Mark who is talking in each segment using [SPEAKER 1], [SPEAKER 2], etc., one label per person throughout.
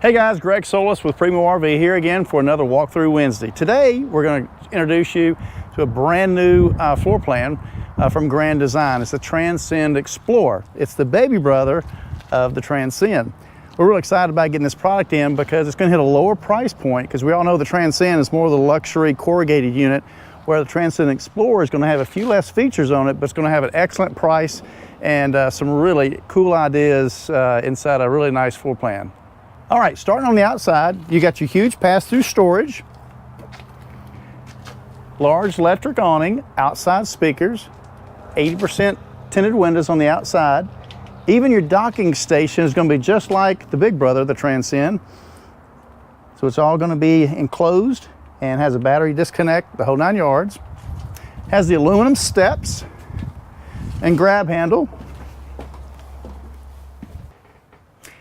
[SPEAKER 1] Hey guys, Greg Solis with Primeaux RV here again for another walkthrough Wednesday. Today we're going to introduce you to a brand new floor plan from Grand Design. It's the Transcend XPLOR. It's the baby brother of the Transcend. We're really excited about getting this product in because it's going to hit a lower price point, because we all know the Transcend is more of the luxury corrugated unit, where the Transcend XPLOR is going to have a few less features on it, but it's going to have an excellent price and some really cool ideas inside a really nice floor plan. All right, starting on the outside, you got your huge pass-through storage, large electric awning, outside speakers, 80% tinted windows on the outside. Even your docking station is going to be just like the big brother, the Transcend. So it's all going to be enclosed and has a battery disconnect, the whole 9 yards. Has the aluminum steps and grab handle.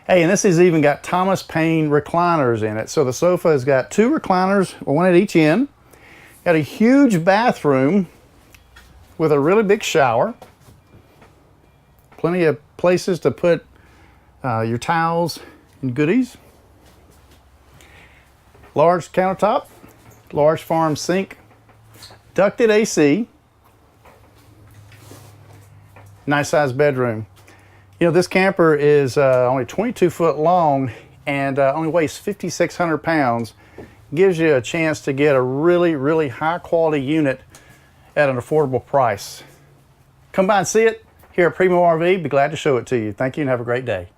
[SPEAKER 1] Hey, and this has even got Thomas Paine recliners in it. So the sofa has got 2 recliners, one at each end. Got a huge bathroom with a really big shower. Plenty of places to put your towels and goodies. Large countertop, large farm sink, ducted AC. Nice sized bedroom. You know, this camper is only 22 foot long and only weighs 5,600 pounds. Gives you a chance to get a really high quality unit at an affordable price. Come by and see it here at Primeaux RV. Be glad to show it to you. Thank you and have a great day.